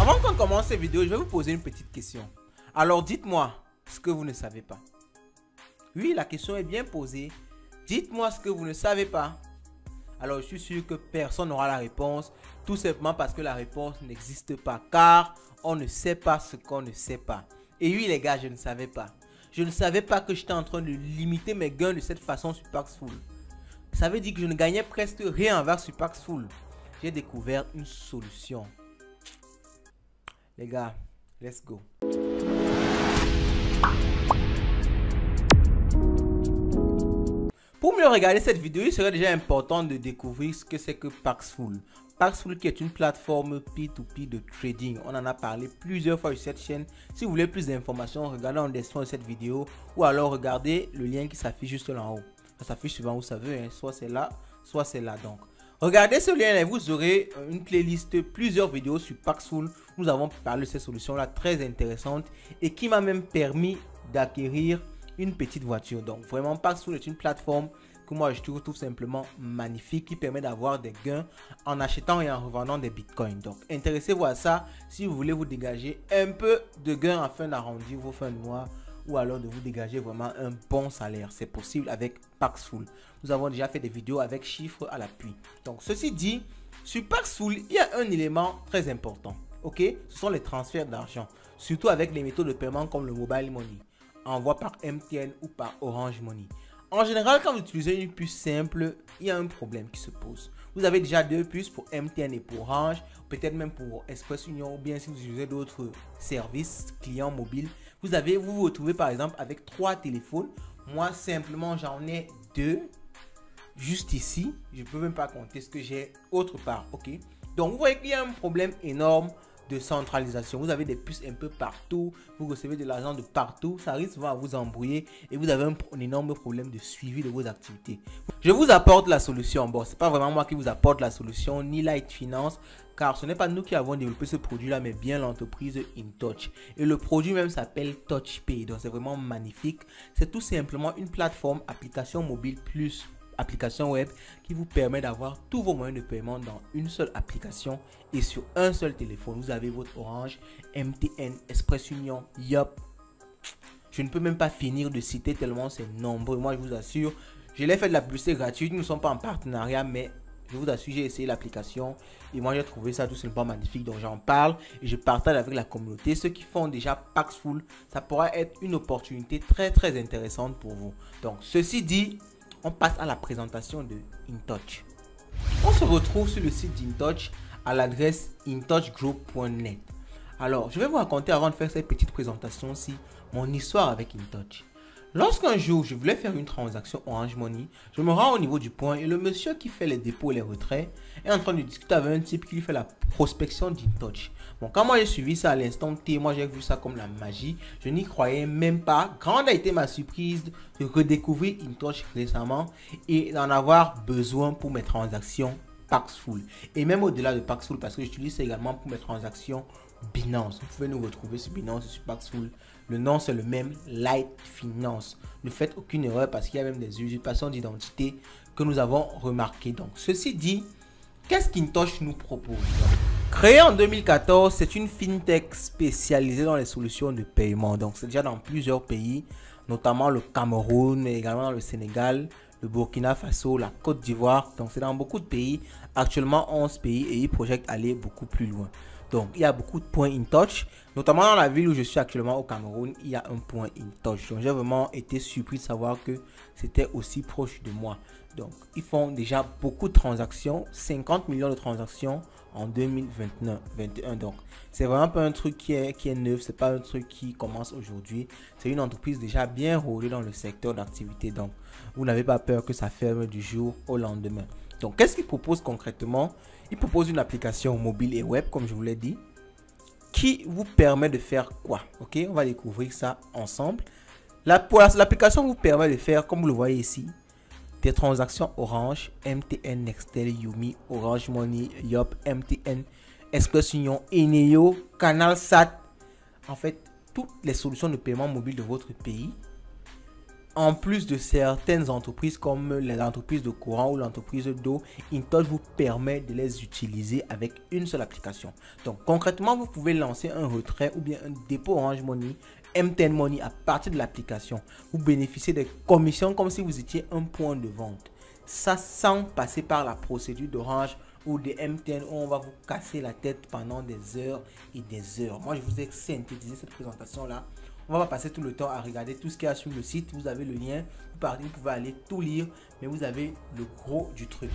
Avant qu'on commence cette vidéo, je vais vous poser une petite question. Alors dites-moi ce que vous ne savez pas. Oui, la question est bien posée. Dites-moi ce que vous ne savez pas. Alors je suis sûr que personne n'aura la réponse. Tout simplement parce que la réponse n'existe pas. Car on ne sait pas ce qu'on ne sait pas. Et oui les gars, je ne savais pas. Je ne savais pas que j'étais en train de limiter mes gains de cette façon sur Paxful. Ça veut dire que je ne gagnais presque rien envers sur Paxful. J'ai découvert une solution. Les gars, let's go. Pour mieux regarder cette vidéo, il serait déjà important de découvrir ce que c'est que Paxful. Paxful qui est une plateforme P2P de trading. On en a parlé plusieurs fois sur cette chaîne. Si vous voulez plus d'informations, regardez en description de cette vidéo ou alors regardez le lien qui s'affiche juste là en haut. Ça s'affiche souvent où ça veut, hein. Soit c'est là, soit c'est là. Donc, regardez ce lien et vous aurez une playlist, plusieurs vidéos sur Paxful. Nous avons parlé de ces solutions-là très intéressantes et qui m'a même permis d'acquérir une petite voiture. Donc vraiment Paxful est une plateforme que moi je trouve tout simplement magnifique, qui permet d'avoir des gains en achetant et en revendant des bitcoins. Donc intéressez-vous à ça si vous voulez vous dégager un peu de gains afin d'arrondir vos fins de mois ou alors de vous dégager vraiment un bon salaire. C'est possible avec Paxful. Nous avons déjà fait des vidéos avec chiffres à l'appui. Donc ceci dit, sur Paxful il y a un élément très important. Ok, ce sont les transferts d'argent, surtout avec les méthodes de paiement comme le mobile money, envoi par MTN ou par Orange Money. En général, quand vous utilisez une puce simple, il y a un problème qui se pose. Vous avez déjà deux puces pour MTN et pour Orange, peut-être même pour Express Union, ou bien si vous utilisez d'autres services clients mobiles, vous vous retrouvez par exemple avec 3 téléphones. Moi, simplement, j'en ai 2 juste ici. Je ne peux même pas compter ce que j'ai autre part. Ok. Donc, vous voyez qu'il y a un problème énorme de centralisation. Vous avez des puces un peu partout, vous recevez de l'argent de partout, ça risque souvent à vous embrouiller et vous avez un énorme problème de suivi de vos activités. Je vous apporte la solution. Bon, c'est pas vraiment moi qui vous apporte la solution, ni Light Finance, car ce n'est pas nous qui avons développé ce produit-là, mais bien l'entreprise InTouch. Et le produit même s'appelle TouchPay, donc c'est vraiment magnifique. C'est tout simplement une plateforme application mobile plus application web qui vous permet d'avoir tous vos moyens de paiement dans une seule application et sur un seul téléphone. Vous avez votre Orange, MTN, Express Union, Yop. Je ne peux même pas finir de citer tellement c'est nombreux. Moi, je vous assure, je l'ai fait de la publicité gratuite. Nous ne sommes pas en partenariat, mais je vous assure, j'ai essayé l'application et moi, j'ai trouvé ça tout simplement magnifique. Donc, j'en parle et je partage avec la communauté. Ceux qui font déjà Paxful, ça pourra être une opportunité très, très intéressante pour vous. Donc, ceci dit, on passe à la présentation de InTouch. On se retrouve sur le site d'InTouch à l'adresse intouchgroup.net. Alors, je vais vous raconter avant de faire cette petite présentation-ci mon histoire avec InTouch. Lorsqu'un jour, je voulais faire une transaction Orange Money, je me rends au niveau du point et le monsieur qui fait les dépôts et les retraits est en train de discuter avec un type qui fait la prospection d'InTouch. Bon, quand moi j'ai suivi ça à l'instant T, moi j'ai vu ça comme la magie. Je n'y croyais même pas. Grande a été ma surprise de redécouvrir InTouch récemment et d'en avoir besoin pour mes transactions Paxful. Et même au-delà de Paxful, parce que j'utilise ça également pour mes transactions Binance. Vous pouvez nous retrouver sur Binance et sur Paxful. Le nom c'est le même, Light Finance. Ne faites aucune erreur parce qu'il y a même des usurpations d'identité que nous avons remarquées. Donc ceci dit, qu'est-ce qu'InTouch nous propose? Créé en 2014, c'est une fintech spécialisée dans les solutions de paiement. Donc c'est déjà dans plusieurs pays, notamment le Cameroun, mais également dans le Sénégal, le Burkina Faso, la Côte d'Ivoire. Donc c'est dans beaucoup de pays, actuellement 11 pays, et ils projettent aller beaucoup plus loin. Donc il y a beaucoup de points InTouch, notamment dans la ville où je suis actuellement au Cameroun, il y a un point InTouch. Donc j'ai vraiment été surpris de savoir que c'était aussi proche de moi. Donc ils font déjà beaucoup de transactions, 50 millions de transactions en 2021. Donc c'est vraiment pas un truc qui est neuf, c'est pas un truc qui commence aujourd'hui. C'est une entreprise déjà bien rodée dans le secteur d'activité. Donc vous n'avez pas peur que ça ferme du jour au lendemain. Donc qu'est-ce qu'ils proposent concrètement? Ils proposent une application mobile et web, comme je vous l'ai dit, qui vous permet de faire quoi? Ok, on va découvrir ça ensemble. L'application vous permet de faire, comme vous le voyez ici, des transactions Orange, MTN, Nextel, Yumi, Orange Money, Yop, MTN, Express Union, Eneo, CanalSat. En fait, toutes les solutions de paiement mobile de votre pays En plus de certaines entreprises comme les entreprises de courant ou l'entreprise d'eau, InTouch vous permet de les utiliser avec une seule application. Donc concrètement, vous pouvez lancer un retrait ou bien un dépôt Orange Money, MTN Money à partir de l'application. Vous bénéficiez des commissions comme si vous étiez un point de vente. Ça sans passer par la procédure d'Orange ou de MTN où on va vous casser la tête pendant des heures et des heures. Moi, je vous ai synthétisé cette présentation-là. On va pas passer tout le temps à regarder tout ce qu'il y a sur le site. Vous avez le lien, vous pouvez aller tout lire, mais vous avez le gros du truc.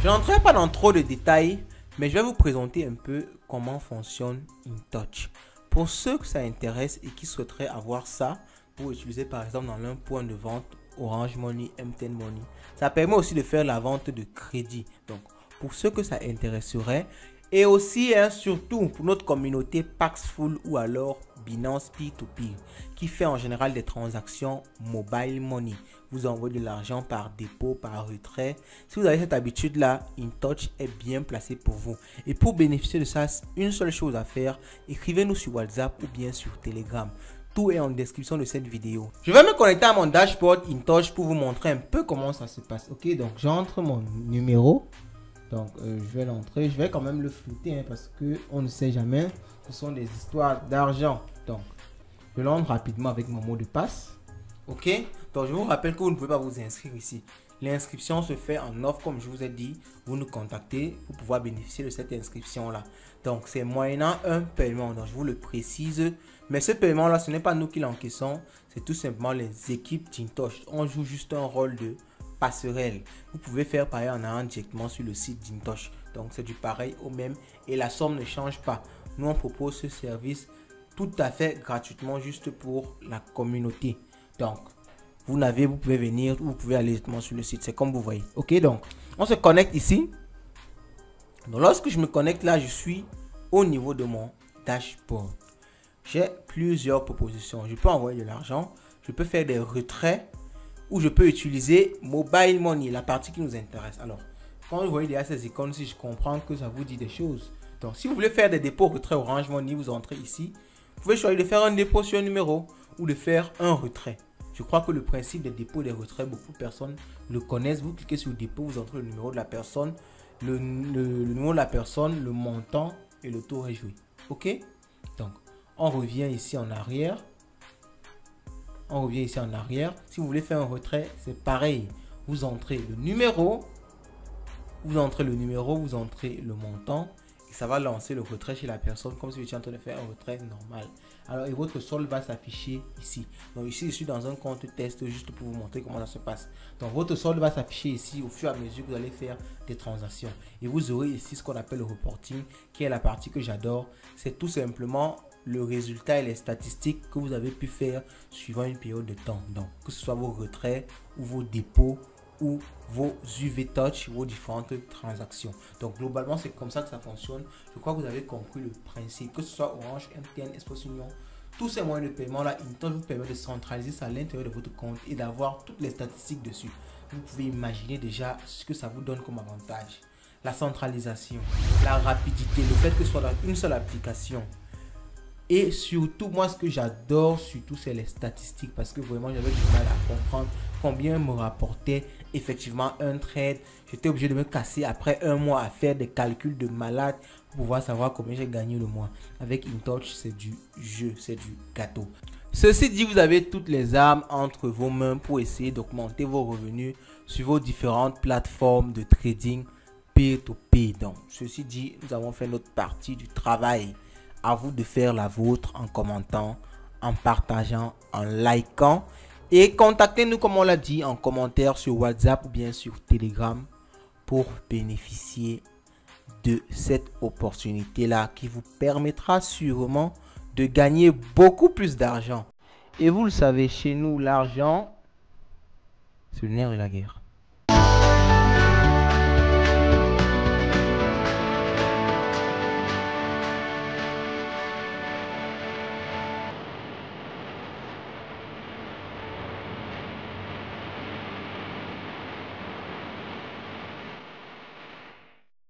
Je n'entrerai pas dans trop de détails, mais je vais vous présenter un peu comment fonctionne InTouch. Pour ceux que ça intéresse et qui souhaiteraient avoir ça pour utiliser par exemple dans leur point de vente Orange Money, MTN Money, ça permet aussi de faire la vente de crédit. Donc, pour ceux que ça intéresserait, et aussi, surtout pour notre communauté Paxful ou alors Binance P2P, qui fait en général des transactions mobile money. Vous envoyez de l'argent par dépôt, par retrait. Si vous avez cette habitude-là, InTouch est bien placé pour vous. Et pour bénéficier de ça, une seule chose à faire, écrivez-nous sur WhatsApp ou bien sur Telegram. Tout est en description de cette vidéo. Je vais me connecter à mon dashboard InTouch pour vous montrer un peu comment ça se passe. Ok, donc j'entre mon numéro. Donc, je vais l'entrer. Je vais quand même le flouter parce que on ne sait jamais. Ce sont des histoires d'argent. Donc, je l'entre rapidement avec mon mot de passe. Ok. Donc, je vous rappelle que vous ne pouvez pas vous inscrire ici. L'inscription se fait en off, comme je vous ai dit. Vous nous contactez pour pouvoir bénéficier de cette inscription-là. Donc, c'est moyennant un paiement. Donc, je vous le précise. Mais ce paiement-là, ce n'est pas nous qui l'encaissons. C'est tout simplement les équipes d'InTouch. On joue juste un rôle de passerelle. Vous pouvez faire pareil en allant directement sur le site d'InTouch. Donc c'est du pareil au même et la somme ne change pas. Nous on propose ce service tout à fait gratuitement juste pour la communauté. Donc vous pouvez venir ou vous pouvez aller directement sur le site. C'est comme vous voyez. Ok, donc on se connecte ici. Donc lorsque je me connecte là, je suis au niveau de mon dashboard. J'ai plusieurs propositions. Je peux envoyer de l'argent. Je peux faire des retraits. Ou je peux utiliser Mobile Money, la partie qui nous intéresse. Alors, quand vous voyez déjà ces icônes, si je comprends que ça vous dit des choses. Donc, si vous voulez faire des dépôts, retrait Orange Money, vous entrez ici. Vous pouvez choisir de faire un dépôt sur un numéro ou de faire un retrait. Je crois que le principe des dépôts et des retraits, beaucoup de personnes le connaissent. Vous cliquez sur dépôt, vous entrez le numéro de la personne, le numéro de la personne, le montant et le taux est joué. Ok? Donc, on revient ici en arrière. On revient ici en arrière. Si vous voulez faire un retrait, c'est pareil. Vous entrez le numéro. Vous entrez le montant. Et ça va lancer le retrait chez la personne comme si vous étiez en train de faire un retrait normal. Alors, et votre solde va s'afficher ici. Donc ici, je suis dans un compte test juste pour vous montrer comment ça se passe. Donc, votre solde va s'afficher ici au fur et à mesure que vous allez faire des transactions. Et vous aurez ici ce qu'on appelle le reporting, qui est la partie que j'adore. C'est tout simplement le résultat et les statistiques que vous avez pu faire suivant une période de temps. Donc, que ce soit vos retraits ou vos dépôts ou vos UV Touch, vos différentes transactions. Donc, globalement, c'est comme ça que ça fonctionne. Je crois que vous avez compris le principe. Que ce soit Orange, MTN, Espace Union, tous ces moyens de paiement là, InTouch vous permet de centraliser ça à l'intérieur de votre compte et d'avoir toutes les statistiques dessus. Vous pouvez imaginer déjà ce que ça vous donne comme avantage. La centralisation, la rapidité, le fait que ce soit dans une seule application. Et surtout, moi, ce que j'adore, surtout, c'est les statistiques. Parce que vraiment, j'avais du mal à comprendre combien me rapportait effectivement un trade. J'étais obligé de me casser après un mois à faire des calculs de malade pour pouvoir savoir combien j'ai gagné le mois. Avec InTouch, c'est du jeu, c'est du gâteau. Ceci dit, vous avez toutes les armes entre vos mains pour essayer d'augmenter vos revenus sur vos différentes plateformes de trading peer-to-peer. Donc, ceci dit, nous avons fait notre partie du travail. À vous de faire la vôtre en commentant, en partageant, en likant. Et contactez-nous, comme on l'a dit, en commentaire sur WhatsApp ou bien sur Telegram pour bénéficier de cette opportunité-là qui vous permettra sûrement de gagner beaucoup plus d'argent. Et vous le savez, chez nous, l'argent, c'est le nerf de la guerre.